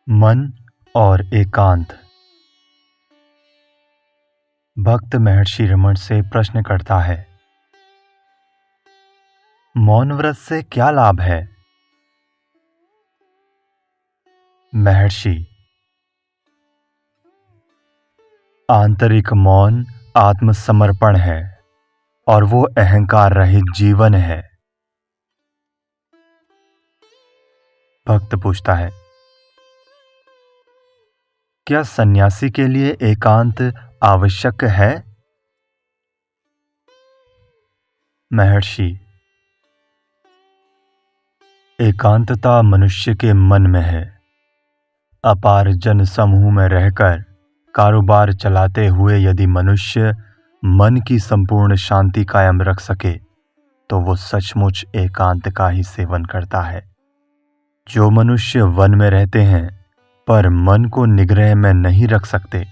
मन और एकांत। भक्त महर्षि रमण से प्रश्न करता है, मौन व्रत से क्या लाभ है? महर्षि, आंतरिक मौन आत्मसमर्पण है और वो अहंकार रहित जीवन है। भक्त पूछता है, क्या सन्यासी के लिए एकांत आवश्यक है? महर्षि, एकांतता मनुष्य के मन में है। अपार जन समूह में रहकर कारोबार चलाते हुए यदि मनुष्य मन की संपूर्ण शांति कायम रख सके तो वो सचमुच एकांत का ही सेवन करता है। जो मनुष्य वन में रहते हैं पर मन को निग्रह में नहीं रख सकते,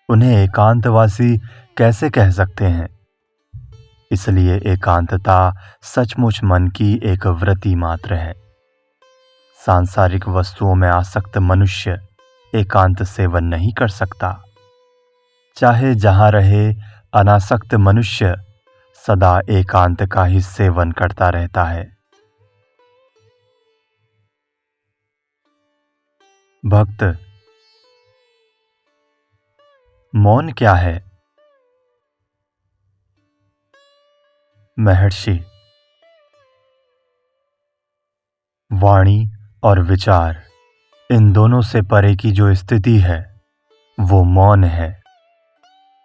उन्हें एकांतवासी कैसे कह सकते हैं? इसलिए एकांतता सचमुच मन की एक वृत्ति मात्र है। सांसारिक वस्तुओं में आसक्त मनुष्य एकांत सेवन नहीं कर सकता। चाहे जहां रहे, अनासक्त मनुष्य सदा एकांत का ही सेवन करता रहता है। भक्त, मौन क्या है? महर्षि, वाणी और विचार इन दोनों से परे की जो स्थिति है वो मौन है।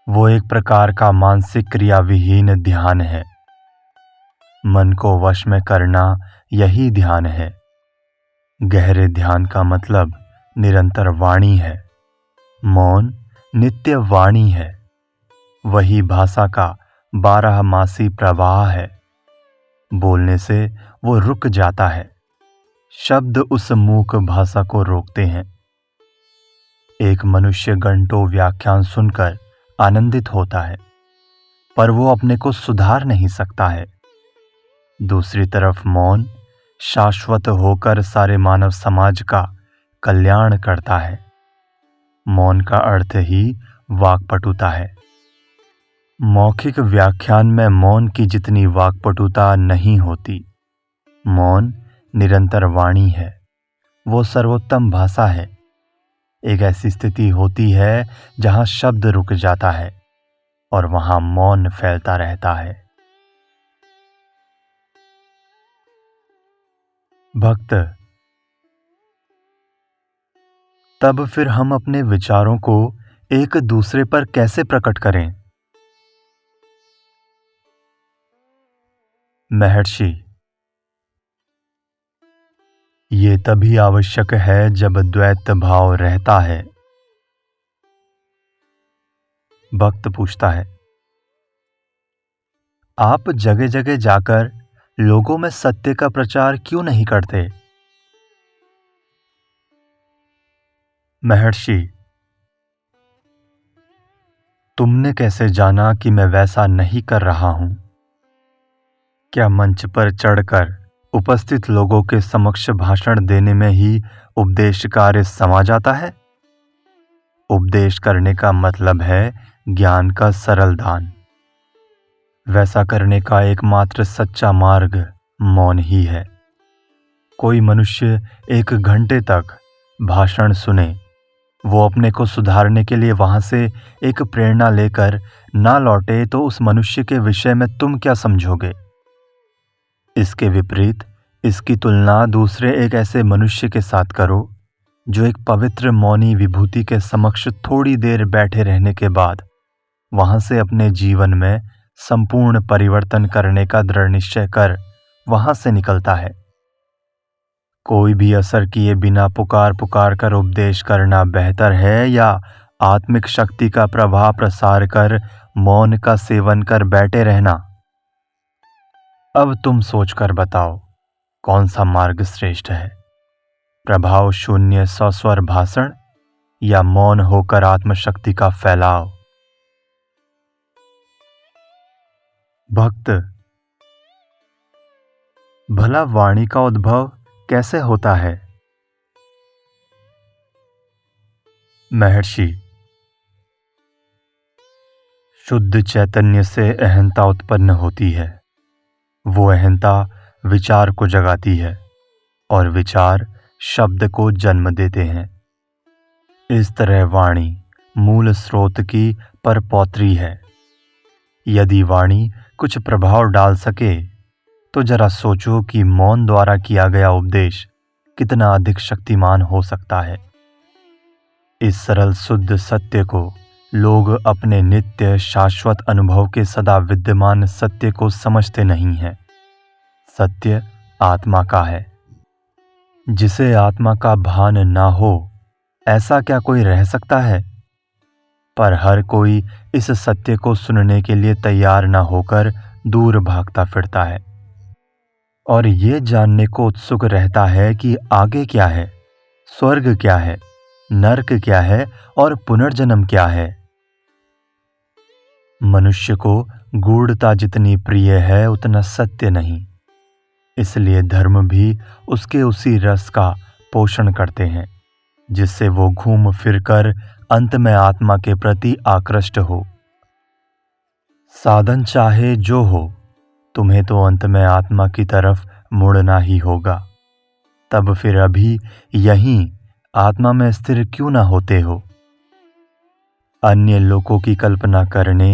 वो एक प्रकार का मानसिक क्रिया विहीन ध्यान है। मन को वश में करना यही ध्यान है। गहरे ध्यान का मतलब निरंतर वाणी है। मौन नित्य वाणी है। वही भाषा का 12 मासी प्रवाह है। बोलने से वो रुक जाता है। शब्द उस मूक भाषा को रोकते हैं। एक मनुष्य घंटों व्याख्यान सुनकर आनंदित होता है, पर वो अपने को सुधार नहीं सकता है। दूसरी तरफ मौन शाश्वत होकर सारे मानव समाज का कल्याण करता है। मौन का अर्थ ही वाक्पटुता है। मौखिक व्याख्यान में मौन की जितनी वाक्पटुता नहीं होती। मौन निरंतर वाणी है। वो सर्वोत्तम भाषा है। एक ऐसी स्थिति होती है जहां शब्द रुक जाता है और वहां मौन फैलता रहता है। भक्त, तब फिर हम अपने विचारों को एक दूसरे पर कैसे प्रकट करें? महर्षि, ये तभी आवश्यक है जब द्वैत भाव रहता है। भक्त पूछता है, आप जगह जगह जाकर लोगों में सत्य का प्रचार क्यों नहीं करते? महर्षि, तुमने कैसे जाना कि मैं वैसा नहीं कर रहा हूं? क्या मंच पर चढ़कर उपस्थित लोगों के समक्ष भाषण देने में ही उपदेश कार्य समा जाता है? उपदेश करने का मतलब है ज्ञान का सरल दान। वैसा करने का एकमात्र सच्चा मार्ग मौन ही है। कोई मनुष्य 1 घंटे तक भाषण सुने, वो अपने को सुधारने के लिए वहां से एक प्रेरणा लेकर ना लौटे तो उस मनुष्य के विषय में तुम क्या समझोगे? इसके विपरीत इसकी तुलना दूसरे एक ऐसे मनुष्य के साथ करो जो एक पवित्र मौनी विभूति के समक्ष थोड़ी देर बैठे रहने के बाद वहां से अपने जीवन में संपूर्ण परिवर्तन करने का दृढ़ निश्चय कर वहां से निकलता है। कोई भी असर किए बिना पुकार पुकार कर उपदेश करना बेहतर है या आत्मिक शक्ति का प्रभाव प्रसार कर मौन का सेवन कर बैठे रहना? अब तुम सोचकर बताओ, कौन सा मार्ग श्रेष्ठ है? प्रभाव शून्य सस्वर भाषण या मौन होकर आत्मशक्ति का फैलाव? भक्त, भला वाणी का उद्भव कैसे होता है? महर्षि, शुद्ध चैतन्य से अहंता उत्पन्न होती है। वो अहंता विचार को जगाती है और विचार शब्द को जन्म देते हैं। इस तरह वाणी मूल स्रोत की परपौत्री है। यदि वाणी कुछ प्रभाव डाल सके तो जरा सोचो कि मौन द्वारा किया गया उपदेश कितना अधिक शक्तिमान हो सकता है। इस सरल शुद्ध सत्य को लोग अपने नित्य शाश्वत अनुभव के सदा विद्यमान सत्य को समझते नहीं हैं। सत्य आत्मा का है। जिसे आत्मा का भान ना हो, ऐसा क्या कोई रह सकता है? पर हर कोई इस सत्य को सुनने के लिए तैयार ना होकर दूर भागता फिरता है और ये जानने को उत्सुक रहता है कि आगे क्या है, स्वर्ग क्या है, नरक क्या है और पुनर्जन्म क्या है। मनुष्य को गूढ़ता जितनी प्रिय है उतना सत्य नहीं। इसलिए धर्म भी उसके उसी रस का पोषण करते हैं जिससे वो घूम फिरकर अंत में आत्मा के प्रति आकृष्ट हो। साधन चाहे जो हो, तुम्हें तो अंत में आत्मा की तरफ मुड़ना ही होगा। तब फिर अभी यहीं आत्मा में स्थिर क्यों ना होते हो? अन्य लोगों की कल्पना करने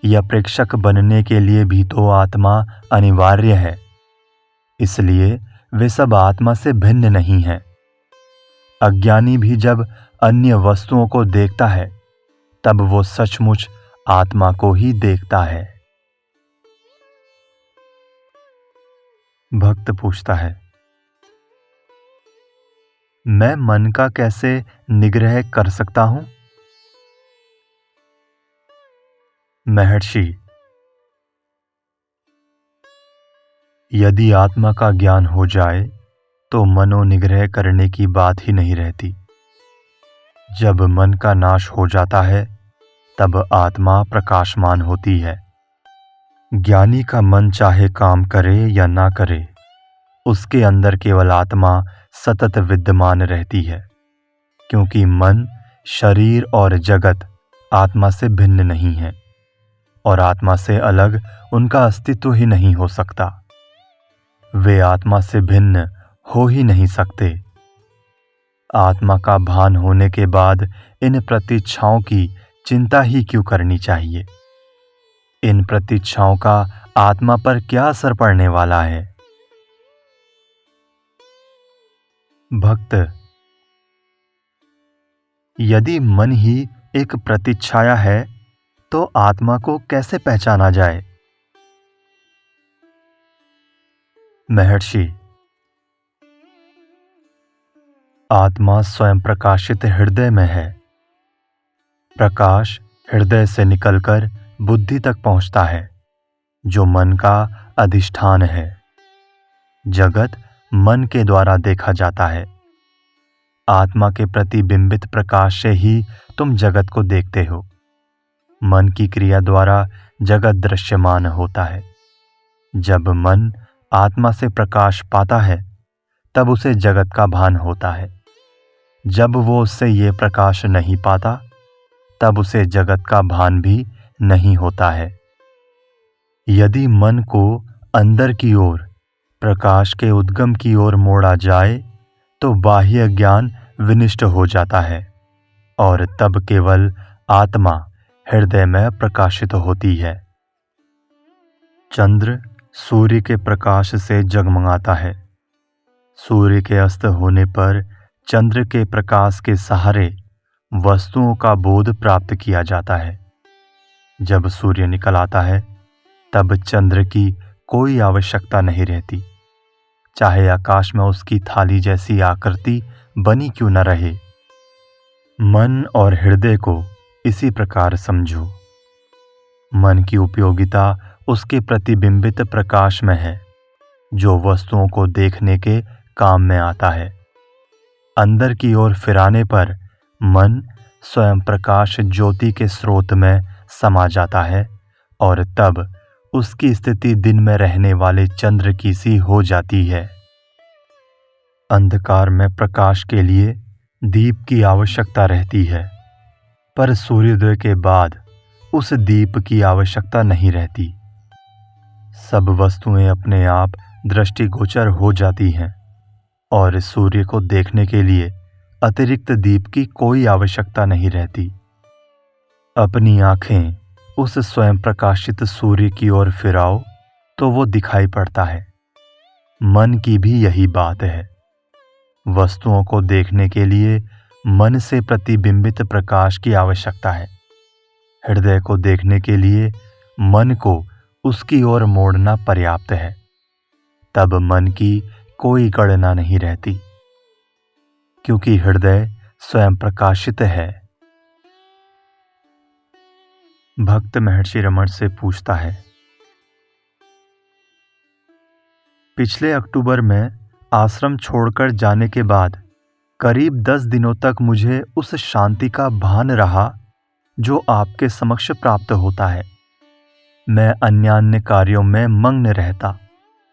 या प्रेक्षक बनने के लिए भी तो आत्मा अनिवार्य है। इसलिए वे सब आत्मा से भिन्न नहीं हैं। अज्ञानी भी जब अन्य वस्तुओं को देखता है तब वो सचमुच आत्मा को ही देखता है। भक्त पूछता है, मैं मन का कैसे निग्रह कर सकता हूं? महर्षि, यदि आत्मा का ज्ञान हो जाए तो मनोनिग्रह करने की बात ही नहीं रहती। जब मन का नाश हो जाता है तब आत्मा प्रकाशमान होती है। ज्ञानी का मन चाहे काम करे या ना करे, उसके अंदर केवल आत्मा सतत विद्यमान रहती है, क्योंकि मन, शरीर और जगत आत्मा से भिन्न नहीं है और आत्मा से अलग उनका अस्तित्व ही नहीं हो सकता। वे आत्मा से भिन्न हो ही नहीं सकते। आत्मा का भान होने के बाद इन प्रतीक्षाओं की चिंता ही क्यों करनी चाहिए? इन प्रतीक्षाओं का आत्मा पर क्या असर पड़ने वाला है? भक्त, यदि मन ही एक प्रतीक्षाया है तो आत्मा को कैसे पहचाना जाए? महर्षि, आत्मा स्वयं प्रकाशित हृदय में है। प्रकाश हृदय से निकलकर बुद्धि तक पहुंचता है, जो मन का अधिष्ठान है। जगत मन के द्वारा देखा जाता है। आत्मा के प्रतिबिंबित प्रकाश से ही तुम जगत को देखते हो। मन की क्रिया द्वारा जगत दृश्यमान होता है। जब मन आत्मा से प्रकाश पाता है तब उसे जगत का भान होता है। जब वो उससे ये प्रकाश नहीं पाता तब उसे जगत का भान भी नहीं होता है। यदि मन को अंदर की ओर, प्रकाश के उद्गम की ओर मोड़ा जाए तो बाह्य ज्ञान विनिष्ट हो जाता है और तब केवल आत्मा हृदय में प्रकाशित होती है। चंद्र सूर्य के प्रकाश से जगमगाता है। सूर्य के अस्त होने पर चंद्र के प्रकाश के सहारे वस्तुओं का बोध प्राप्त किया जाता है। जब सूर्य निकल आता है तब चंद्र की कोई आवश्यकता नहीं रहती, चाहे आकाश में उसकी थाली जैसी आकृति बनी क्यों न रहे। मन और हृदय को इसी प्रकार समझो। मन की उपयोगिता उसके प्रतिबिंबित प्रकाश में है, जो वस्तुओं को देखने के काम में आता है। अंदर की ओर फिराने पर मन स्वयं प्रकाश ज्योति के स्रोत में समा जाता है और तब उसकी स्थिति दिन में रहने वाले चंद्र की सी हो जाती है। अंधकार में प्रकाश के लिए दीप की आवश्यकता रहती है, पर सूर्योदय के बाद उस दीप की आवश्यकता नहीं रहती। सब वस्तुएं अपने आप दृष्टिगोचर हो जाती हैं और सूर्य को देखने के लिए अतिरिक्त दीप की कोई आवश्यकता नहीं रहती। अपनी आंखें उस स्वयं प्रकाशित सूर्य की ओर फिराओ तो वो दिखाई पड़ता है। मन की भी यही बात है। वस्तुओं को देखने के लिए मन से प्रतिबिंबित प्रकाश की आवश्यकता है। हृदय को देखने के लिए मन को उसकी ओर मोड़ना पर्याप्त है। तब मन की कोई गणना नहीं रहती, क्योंकि हृदय स्वयं प्रकाशित है। भक्त महर्षि रमण से पूछता है, पिछले अक्टूबर में आश्रम छोड़कर जाने के बाद करीब 10 दिनों तक मुझे उस शांति का भान रहा जो आपके समक्ष प्राप्त होता है। मैं अन्यान्य कार्यों में मग्न रहता,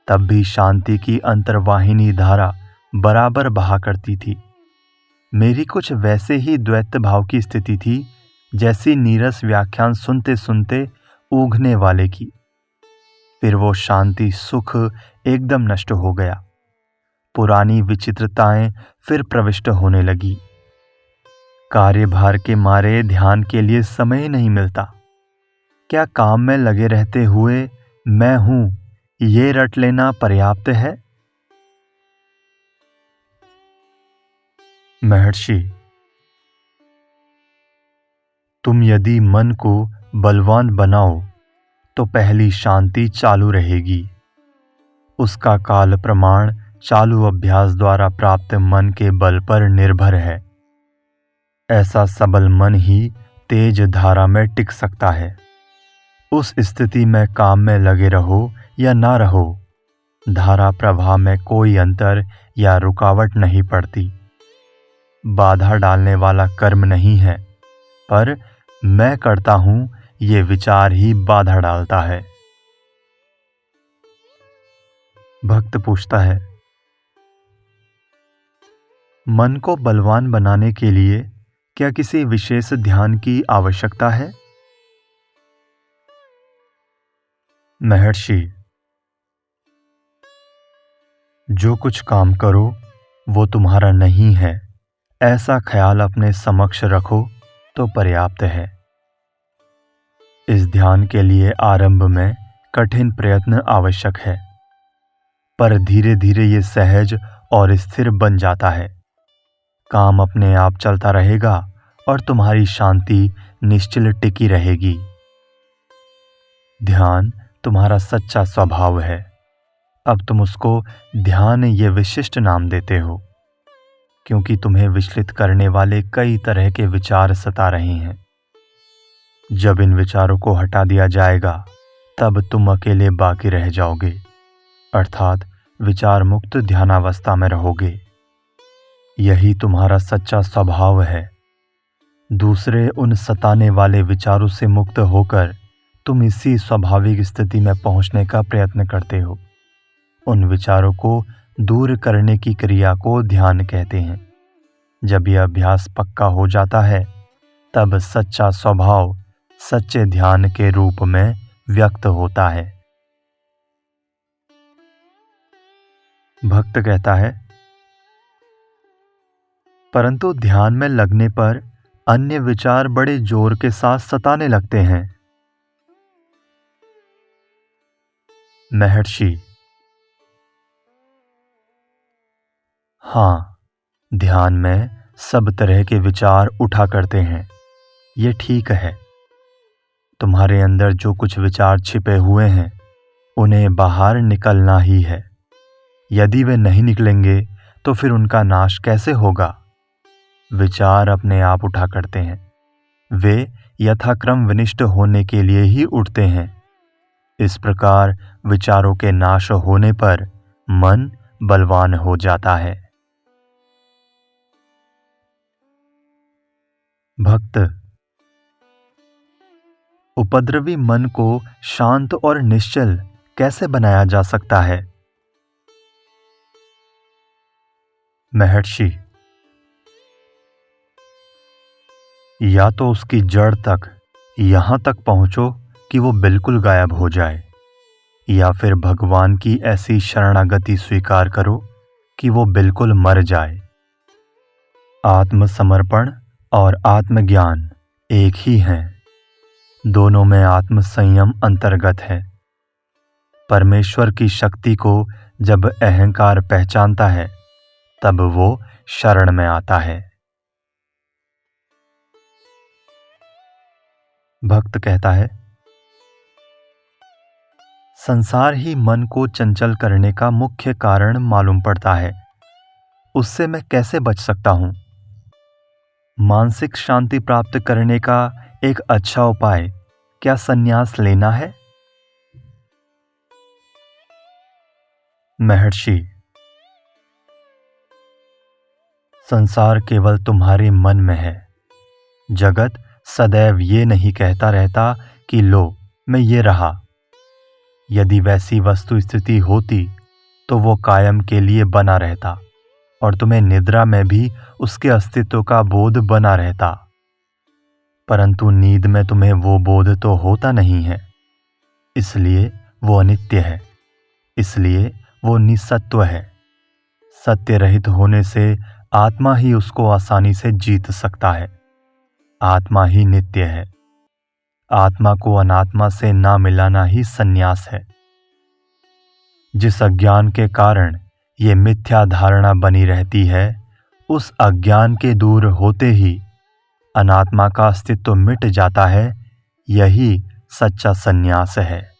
तब भी शांति की अंतर्वाहिनी धारा बराबर बहा करती थी। मेरी कुछ वैसे ही द्वैत भाव की स्थिति थी जैसी नीरस व्याख्यान सुनते सुनते ऊँघने वाले की। फिर वो शांति सुख एकदम नष्ट हो गया। पुरानी विचित्रताएं फिर प्रविष्ट होने लगी। कार्यभार के मारे ध्यान के लिए समय ही नहीं मिलता। क्या काम में लगे रहते हुए मैं हूं ये रट लेना पर्याप्त है? महर्षि, तुम यदि मन को बलवान बनाओ तो पहली शांति चालू रहेगी। उसका काल प्रमाण चालू अभ्यास द्वारा प्राप्त मन के बल पर निर्भर है। ऐसा सबल मन ही तेज धारा में टिक सकता है। उस स्थिति में काम में लगे रहो या ना रहो, धारा प्रवाह में कोई अंतर या रुकावट नहीं पड़ती। बाधा डालने वाला कर्म नहीं है, पर मैं करता हूं ये विचार ही बाधा डालता है। भक्त पूछता है, मन को बलवान बनाने के लिए क्या किसी विशेष ध्यान की आवश्यकता है? महर्षि, जो कुछ काम करो वो तुम्हारा नहीं है, ऐसा ख्याल अपने समक्ष रखो तो पर्याप्त है। इस ध्यान के लिए आरंभ में कठिन प्रयत्न आवश्यक है, पर धीरे धीरे ये सहज और स्थिर बन जाता है। काम अपने आप चलता रहेगा और तुम्हारी शांति निश्चल टिकी रहेगी। ध्यान तुम्हारा सच्चा स्वभाव है। अब तुम उसको ध्यान ये विशिष्ट नाम देते हो, क्योंकि तुम्हें विचलित करने वाले कई तरह के विचार सता रहे हैं। जब इन विचारों को हटा दिया जाएगा, तब तुम अकेले बाकी रह जाओगे, अर्थात विचार मुक्त ध्यानावस्था में रहोगे। यही तुम्हारा सच्चा स्वभाव है। दूसरे उन सताने वाले विचारों से मुक्त होकर तुम इसी स्वाभाविक स्थिति में पहुंचने का प्रयत्न करते हो। उन विचारों को दूर करने की क्रिया को ध्यान कहते हैं। जब यह अभ्यास पक्का हो जाता है, तब सच्चा स्वभाव सच्चे ध्यान के रूप में व्यक्त होता है। भक्त कहता है, परंतु ध्यान में लगने पर अन्य विचार बड़े जोर के साथ सताने लगते हैं। महर्षि, हाँ, ध्यान में सब तरह के विचार उठा करते हैं, ये ठीक है। तुम्हारे अंदर जो कुछ विचार छिपे हुए हैं, उन्हें बाहर निकलना ही है। यदि वे नहीं निकलेंगे तो फिर उनका नाश कैसे होगा? विचार अपने आप उठा करते हैं। वे यथाक्रम विनिष्ट होने के लिए ही उठते हैं। इस प्रकार विचारों के नाश होने पर मन बलवान हो जाता है। भक्त, उपद्रवी मन को शांत और निश्चल कैसे बनाया जा सकता है? महर्षि, या तो उसकी जड़ तक यहाँ तक पहुँचो कि वो बिल्कुल गायब हो जाए, या फिर भगवान की ऐसी शरणागति स्वीकार करो कि वो बिल्कुल मर जाए। आत्मसमर्पण और आत्मज्ञान एक ही हैं। दोनों में आत्मसंयम अंतर्गत है। परमेश्वर की शक्ति को जब अहंकार पहचानता है, तब वो शरण में आता है। भक्त कहता है, संसार ही मन को चंचल करने का मुख्य कारण मालूम पड़ता है। उससे मैं कैसे बच सकता हूं? मानसिक शांति प्राप्त करने का एक अच्छा उपाय क्या संन्यास लेना है? महर्षि, संसार केवल तुम्हारे मन में है। जगत सदैव ये नहीं कहता रहता कि लो मैं ये रहा। यदि वैसी वस्तु स्थिति होती तो वो कायम के लिए बना रहता और तुम्हें निद्रा में भी उसके अस्तित्व का बोध बना रहता। परंतु नींद में तुम्हें वो बोध तो होता नहीं है, इसलिए वो अनित्य है, इसलिए वो निसत्व है। सत्य रहित होने से आत्मा ही उसको आसानी से जीत सकता है। आत्मा ही नित्य है। आत्मा को अनात्मा से ना मिलाना ही सन्यास है। जिस अज्ञान के कारण ये मिथ्या धारणा बनी रहती है, उस अज्ञान के दूर होते ही अनात्मा का अस्तित्व मिट जाता है। यही सच्चा सन्यास है।